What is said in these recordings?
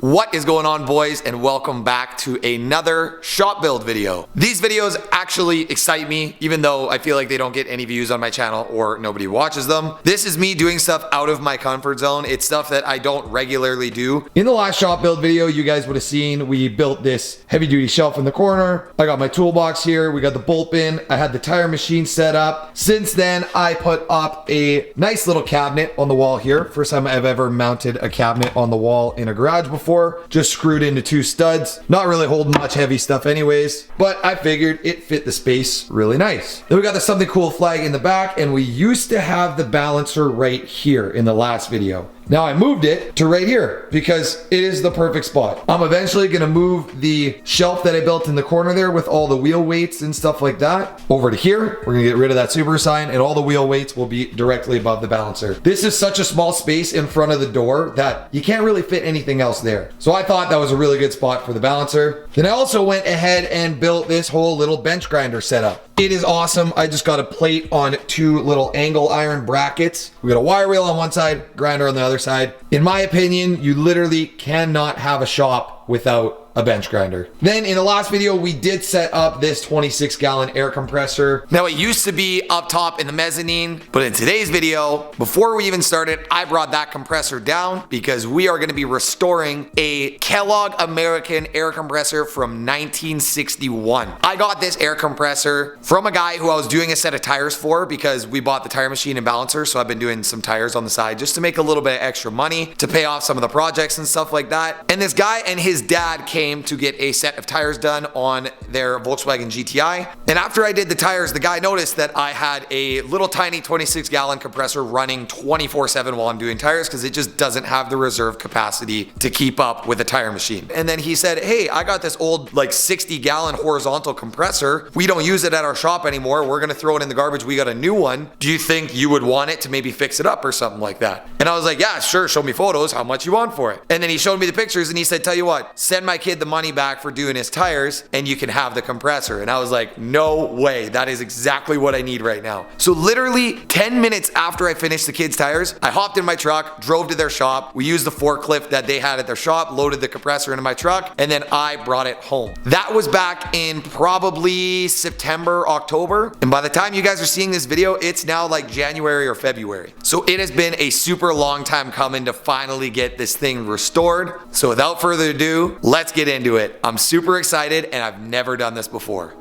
What is going on, boys, and welcome back to another shop build video. These videos actually excite me, even though I feel like they don't get any views on my channel or nobody watches them. This is me doing stuff out of my comfort zone. It's stuff that I don't regularly do. In the last shop build video, you guys would have seen we built this heavy duty shelf in the corner. I got my toolbox here. We got the bolt bin. I had the tire machine set up. Since then, I put up a nice little cabinet on the wall here. First time I've ever mounted a cabinet on the wall in a garage before. Just screwed into two studs. Not really holding much heavy stuff anyways, but I figured it fit the space really nice. Then we got the something cool flag in the back, and we used to have the balancer right here in the last video. Now I moved it to right here because it is the perfect spot. I'm eventually gonna move the shelf that I built in the corner there with all the wheel weights and stuff like that over to here. We're gonna get rid of that Subaru sign, and all the wheel weights will be directly above the balancer. This is such a small space in front of the door that you can't really fit anything else there. So I thought that was a really good spot for the balancer. Then I also went ahead and built this whole little bench grinder setup. It is awesome. I just got a plate on two little angle iron brackets. We got a wire wheel on one side, grinder on the other side. In my opinion, you literally cannot have a shop without a bench grinder. Then in the last video, we did set up this 26-gallon air compressor. Now it used to be up top in the mezzanine, but in today's video, before we even started, I brought that compressor down because we are gonna be restoring a Kellogg American air compressor from 1961. I got this air compressor from a guy who I was doing a set of tires for because we bought the tire machine and balancer, so I've been doing some tires on the side just to make a little bit of extra money to pay off some of the projects and stuff like that. And this guy and his dad came to get a set of tires done on their Volkswagen GTI. And after I did the tires, the guy noticed that I had a little tiny 26-gallon compressor running 24/7 while I'm doing tires because it just doesn't have the reserve capacity to keep up with a tire machine. And then he said, hey, I got this old like 60-gallon horizontal compressor. We don't use it at our shop anymore. We're gonna throw it in the garbage. We got a new one. Do you think you would want it to maybe fix it up or something like that? And I was like, yeah, sure, show me photos. How much you want for it? And then he showed me the pictures and he said, tell you what, send my kid the money back for doing his tires and you can have the compressor. And I was like, no way. That is exactly what I need right now. So literally 10 minutes after I finished the kids' tires, I hopped in my truck, drove to their shop. We used the forklift that they had at their shop, loaded the compressor into my truck, and then I brought it home. That was back in probably September, October. And by the time you guys are seeing this video, it's now like January or February. So it has been a super long time coming to finally get this thing restored. So without further ado, let's get into it. I'm super excited and I've never done this before.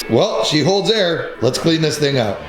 Well, she holds air. Let's clean this thing up.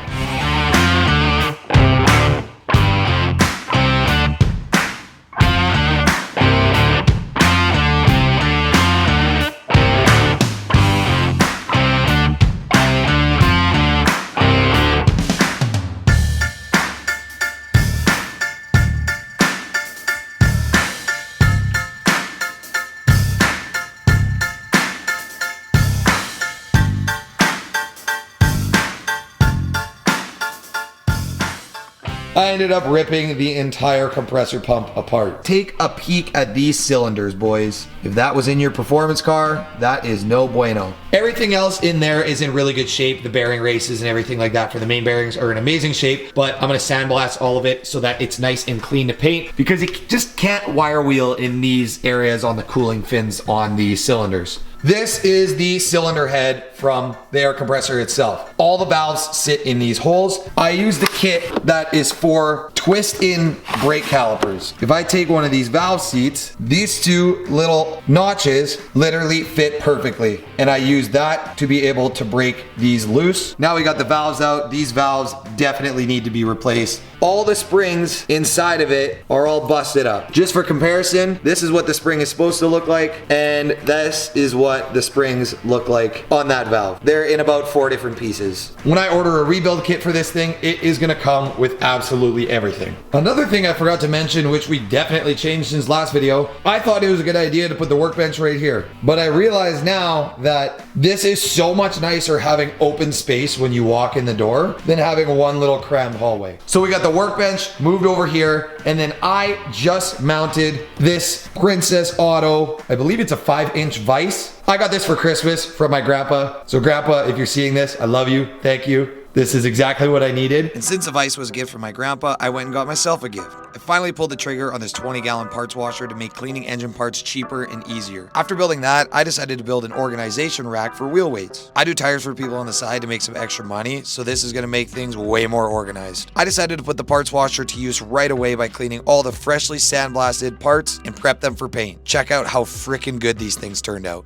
I ended up ripping the entire compressor pump apart. Take a peek at these cylinders, boys. If that was in your performance car, that is no bueno. Everything else in there is in really good shape. The bearing races and everything like that for the main bearings are in amazing shape, but I'm gonna sandblast all of it so that it's nice and clean to paint because you just can't wire wheel in these areas on the cooling fins on the cylinders. This is the cylinder head from the air compressor itself. All the valves sit in these holes. I use the kit that is for twist-in brake calipers. If I take one of these valve seats, these two little notches literally fit perfectly. And I use that to be able to break these loose. Now we got the valves out. These valves definitely need to be replaced. All the springs inside of it are all busted up. Just for comparison, this is what the spring is supposed to look like, and this is what the springs look like on that valve. They're in about 4 different pieces. When I order a rebuild kit for this thing, it is gonna come with absolutely everything. everything. Another thing I forgot to mention, which we definitely changed since last video, I thought it was a good idea to put the workbench right here. But I realize now that this is so much nicer having open space when you walk in the door than having one little crammed hallway. So we got the workbench moved over here, and then I just mounted this Princess Auto, I believe it's a 5-inch vise. I got this for Christmas from my grandpa. So grandpa, if you're seeing this, I love you, thank you. This is exactly what I needed. And since the vise was a gift from my grandpa, I went and got myself a gift. I finally pulled the trigger on this 20-gallon parts washer to make cleaning engine parts cheaper and easier. After building that, I decided to build an organization rack for wheel weights. I do tires for people on the side to make some extra money, so this is gonna make things way more organized. I decided to put the parts washer to use right away by cleaning all the freshly sandblasted parts and prep them for paint. Check out how freaking good these things turned out.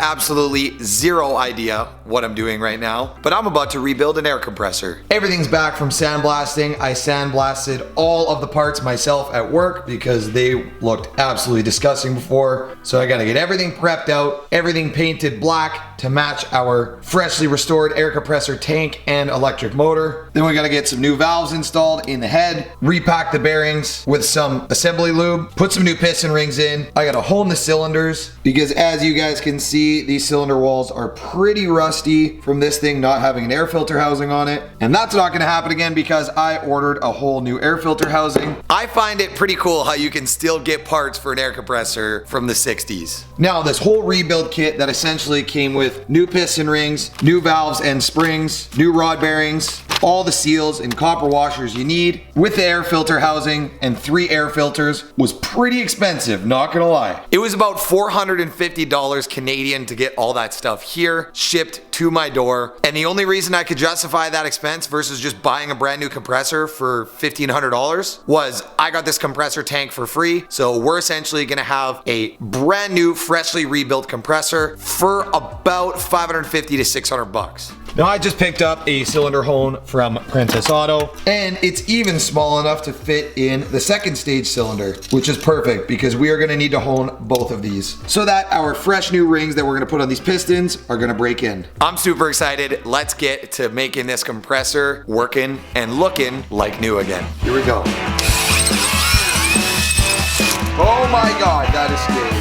Absolutely zero idea what I'm doing right now, but I'm about to rebuild an air compressor. Everything's back from sandblasting. I sandblasted all of the parts myself at work because they looked absolutely disgusting before. So I gotta get everything prepped out, everything painted black to match our freshly restored air compressor tank and electric motor. Then we gotta get some new valves installed in the head, repack the bearings with some assembly lube, put some new piston rings in. I gotta hone the cylinders because as you guys can see, these cylinder walls are pretty rusty from this thing not having an air filter housing on it. And that's not gonna happen again because I ordered a whole new air filter housing. I find it pretty cool how you can still get parts for an air compressor from the 60s. Now this whole rebuild kit that essentially came with new piston rings, new valves and springs, new rod bearings, all the seals and copper washers you need, with the air filter housing and 3 air filters, was pretty expensive, not gonna lie. It was about $450 Canadian to get all that stuff here, shipped to my door, and the only reason I could justify that expense versus just buying a brand new compressor for $1,500 was I got this compressor tank for free, so we're essentially gonna have a brand new, freshly rebuilt compressor for about $550 to $600. Now I just picked up a cylinder hone from Princess Auto, and it's even small enough to fit in the second stage cylinder, which is perfect because we are gonna need to hone both of these so that our fresh new rings that we're gonna put on these pistons are gonna break in. I'm super excited. Let's get to making this compressor working and looking like new again. Here we go. Oh my God, that is scary.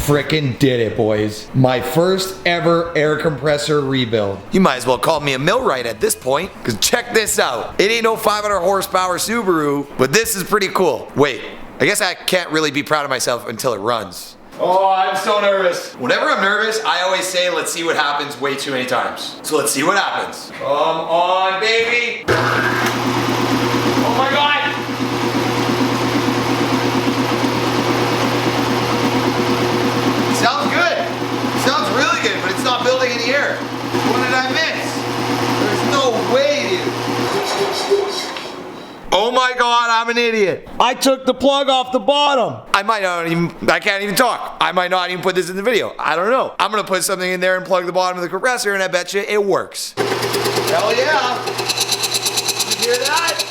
Frickin' did it, boys. My first ever air compressor rebuild. You might as well call me a millwright at this point, because check this out. It ain't no 500 horsepower Subaru, but this is pretty cool. Wait, I guess I can't really be proud of myself until it runs. Oh, I'm so nervous. Whenever I'm nervous, I always say, let's see what happens way too many times. So let's see what happens. Come on, baby. Oh my God. Sounds good. Sounds really good, but it's not building in the air. What did I miss? There's no way, dude. Oh my God, I'm an idiot. I took the plug off the bottom. I can't even talk. I might not even put this in the video. I don't know. I'm gonna put something in there and plug the bottom of the compressor, and I bet you it works. Hell yeah. You hear that?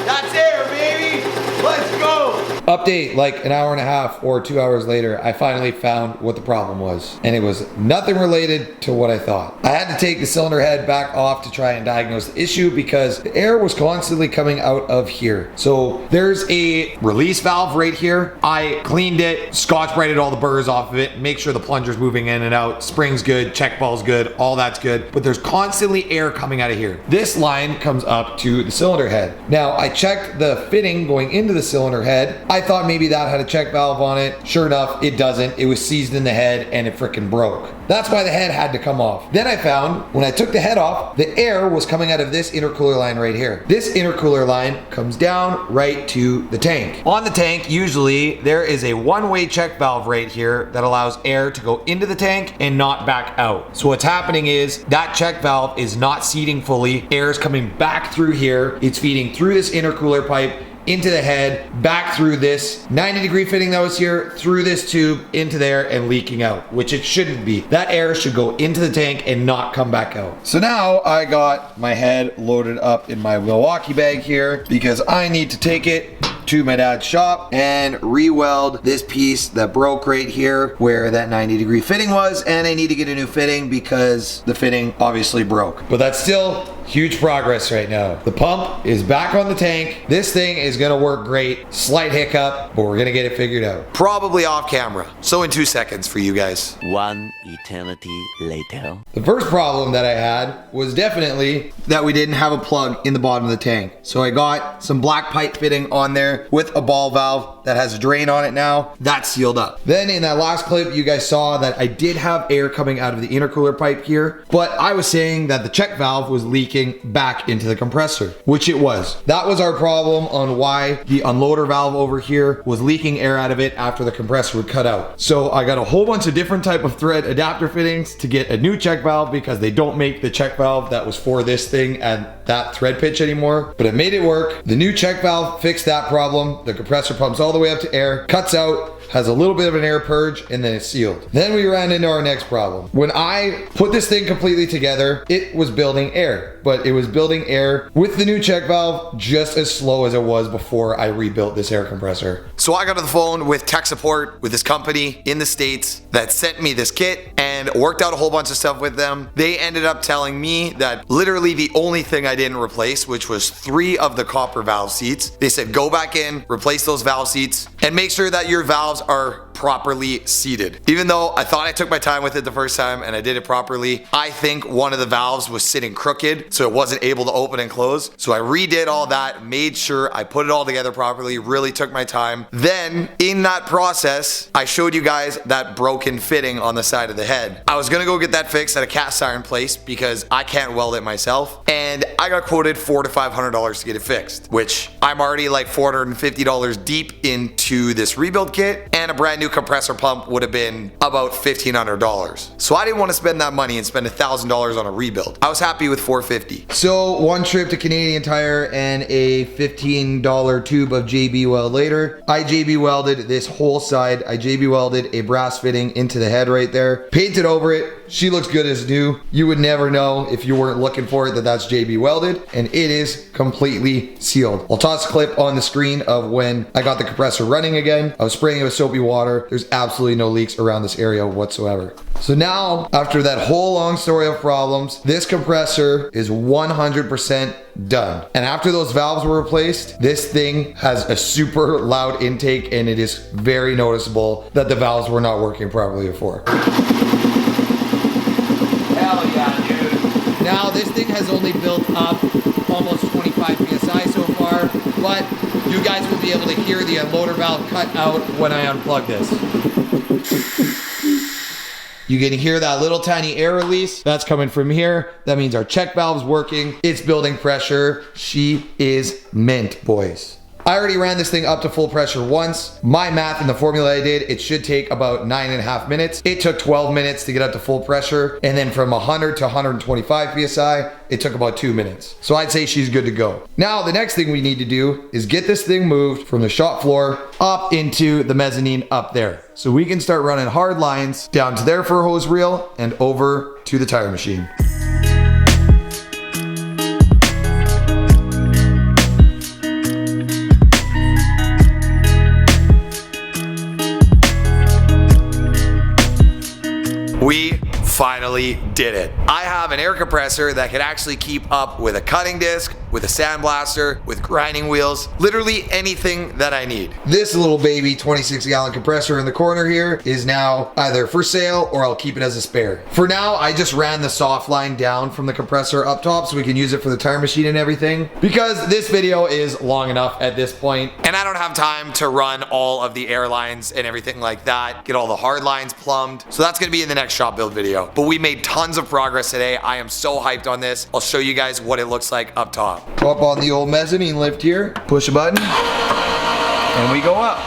That's air, baby. Let's go! Update, like an hour and a half or 2 hours later, I finally found what the problem was. And it was nothing related to what I thought. I had to take the cylinder head back off to try and diagnose the issue because the air was constantly coming out of here. So there's a release valve right here. I cleaned it, Scotch-Brighted all the burrs off of it, make sure the plunger's moving in and out, spring's good, check valve's good, all that's good. But there's constantly air coming out of here. This line comes up to the cylinder head. Now I checked the fitting going into the cylinder head. I thought maybe that had a check valve on it. Sure enough, it doesn't. It was seized in the head and it freaking broke. That's why the head had to come off. Then I found when I took the head off, the air was coming out of this intercooler line right here. This intercooler line comes down right to the tank. On the tank, usually there is a one-way check valve right here that allows air to go into the tank and not back out. So what's happening is that check valve is not seating fully. Air is coming back through here. It's feeding through this intercooler pipe into the head, back through this 90-degree fitting that was here, through this tube, into there, and leaking out, which it shouldn't be. That air should go into the tank and not come back out. So now I got my head loaded up in my Milwaukee bag here because I need to take it to my dad's shop and re-weld this piece that broke right here where that 90-degree fitting was, and I need to get a new fitting because the fitting obviously broke. But that's still huge progress right now. The pump is back on the tank. This thing is gonna work great. Slight hiccup, but we're gonna get it figured out. Probably off camera. So in 2 seconds for you guys. One eternity later. The first problem that I had was definitely that we didn't have a plug in the bottom of the tank. So I got some black pipe fitting on there with a ball valve that has a drain on it now. That's sealed up. Then in that last clip, you guys saw that I did have air coming out of the intercooler pipe here, but I was saying that the check valve was leaking back into the compressor, which it was. That was our problem on why the unloader valve over here was leaking air out of it after the compressor would cut out. So I got a whole bunch of different type of thread adapter fittings to get a new check valve because they don't make the check valve that was for this thing at that thread pitch anymore, but it made it work. The new check valve fixed that problem. The compressor pumps all the way up to air, cuts out, has a little bit of an air purge, and then it's sealed. Then we ran into our next problem. When I put this thing completely together, it was building air, but it was building air with the new check valve just as slow as it was before I rebuilt this air compressor. So I got on the phone with tech support with this company in the States that sent me this kit and worked out a whole bunch of stuff with them. They ended up telling me that literally the only thing I didn't replace, which was 3 of the copper valve seats. They said go back in, replace those valve seats, and make sure that your valves are properly seated. Even though I thought I took my time with it the first time and I did it properly, I think one of the valves was sitting crooked, so it wasn't able to open and close. So I redid all that, made sure I put it all together properly, really took my time. Then in that process, I showed you guys that broken fitting on the side of the head. I was gonna go get that fixed at a cast iron place because I can't weld it myself, and I got quoted $400 to $500 to get it fixed, which I'm already like $450 deep into this rebuild kit, and a brand new compressor pump would have been about $1,500. So I didn't want to spend that money and spend $1,000 on a rebuild. I was happy with $450. So one trip to Canadian Tire and a $15 tube of JB Weld later, I JB welded this whole side. I JB welded a brass fitting into the head right there, painted over it. She looks good as new. You would never know if you weren't looking for it that that's JB welded, and it is completely sealed. I'll toss a clip on the screen of when I got the compressor running again. I was spraying it with soapy water. There's absolutely no leaks around this area whatsoever. So now, after that whole long story of problems, this compressor is 100% done. And after those valves were replaced, this thing has a super loud intake, and it is very noticeable that the valves were not working properly before. Hell yeah, dude. Now this thing has only built up almost 25 PSI so far, but you guys will be able to hear the unloader valve cut out when I unplug this. You can hear that little tiny air release. That's coming from here. That means our check valve's working. It's building pressure. She is mint, boys. I already ran this thing up to full pressure once. My math and the formula I did, it should take about 9.5 minutes. It took 12 minutes to get up to full pressure. And then from 100 to 125 PSI, it took about 2 minutes. So I'd say she's good to go. Now, the next thing we need to do is get this thing moved from the shop floor up into the mezzanine up there. So we can start running hard lines down to there for a hose reel and over to the tire machine. We finally did it. I have an air compressor that can actually keep up with a cutting disc, with a sandblaster, with grinding wheels, literally anything that I need. This little baby 26-gallon compressor in the corner here is now either for sale or I'll keep it as a spare. For now, I just ran the soft line down from the compressor up top so we can use it for the tire machine and everything, because this video is long enough at this point and I don't have time to run all of the air lines and everything like that, get all the hard lines plumbed. So that's gonna be in the next shop build video. But we made tons of progress today. I am so hyped on this. I'll show you guys what it looks like up top. Up on the old mezzanine lift here, push a button, and we go up.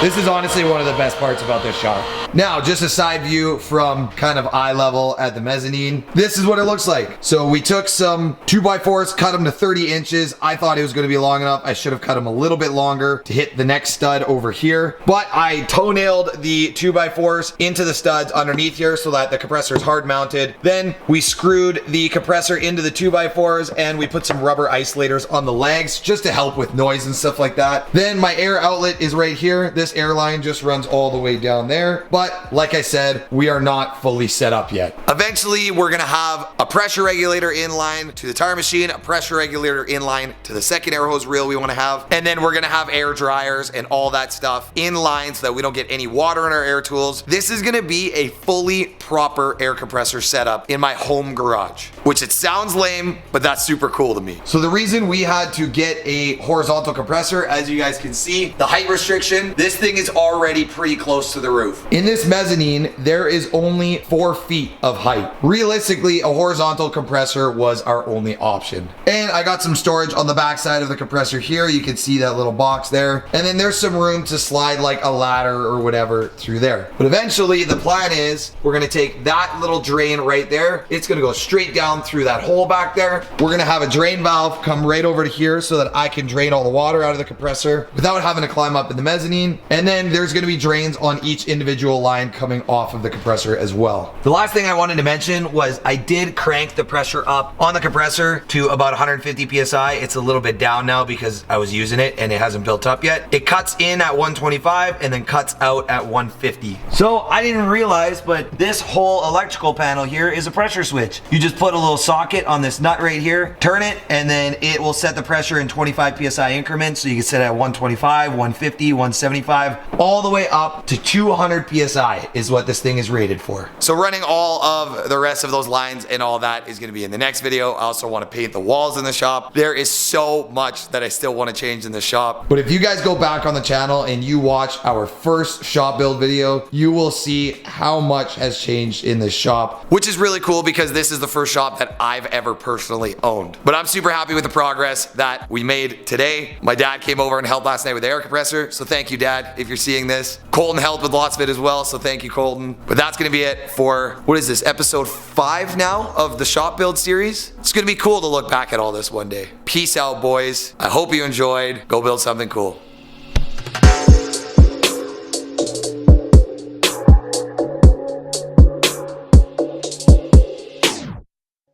This is honestly one of the best parts about this shop. Now, just a side view from kind of eye level at the mezzanine. This is what it looks like. So we took some 2x4s, cut them to 30 inches. I thought it was gonna be long enough. I should have cut them a little bit longer to hit the next stud over here. But I toe-nailed the 2x4s into the studs underneath here so that the compressor is hard mounted. Then we screwed the compressor into the 2x4s and we put some rubber isolators on the legs just to help with noise and stuff like that. Then my air outlet is right here. This air line just runs all the way down there. But like I said, we are not fully set up yet. Eventually, we're gonna have a pressure regulator in line to the tire machine, a pressure regulator in line to the second air hose reel we wanna have, and then we're gonna have air dryers and all that stuff in line so that we don't get any water in our air tools. This is gonna be a fully proper air compressor setup in my home garage, which it sounds lame, but that's super cool to me. So the reason we had to get a horizontal compressor, as you guys can see, the height restriction, this thing is already pretty close to the roof. In this mezzanine, there is only 4 feet of height. Realistically, a horizontal compressor was our only option. And I got some storage on the back side of the compressor here. You can see that little box there. And then there's some room to slide like a ladder or whatever through there. But eventually, the plan is we're gonna take that little drain right there. It's gonna go straight down through that hole back there. We're gonna have a drain valve come right over to here so that I can drain all the water out of the compressor without having to climb up in the mezzanine. And then there's gonna be drains on each individual line coming off of the compressor as well. The last thing I wanted to mention was I did crank the pressure up on the compressor to about 150 PSI. It's a little bit down now because I was using it and it hasn't built up yet. It cuts in at 125 and then cuts out at 150. So I didn't realize, but this whole electrical panel here is a pressure switch. You just put a little socket on this nut right here, turn it, and then it will set the pressure in 25 PSI increments. So you can set it at 125, 150, 175, all the way up to 200 PSI is what this thing is rated for. So running all of the rest of those lines and all that is gonna be in the next video. I also wanna paint the walls in the shop. There is so much that I still wanna change in the shop. But if you guys go back on the channel and you watch our first shop build video, you will see how much has changed in this shop, which is really cool because this is the first shop that I've ever personally owned. But I'm super happy with the progress that we made today. My dad came over and helped last night with the air compressor, so thank you, Dad, if you're seeing this. Colton helped with lots of it as well, so thank you, Colton. But that's gonna be it for, what is this, episode 5 now of the shop build series? It's gonna be cool to look back at all this one day. Peace out, boys. I hope you enjoyed. Go build something cool.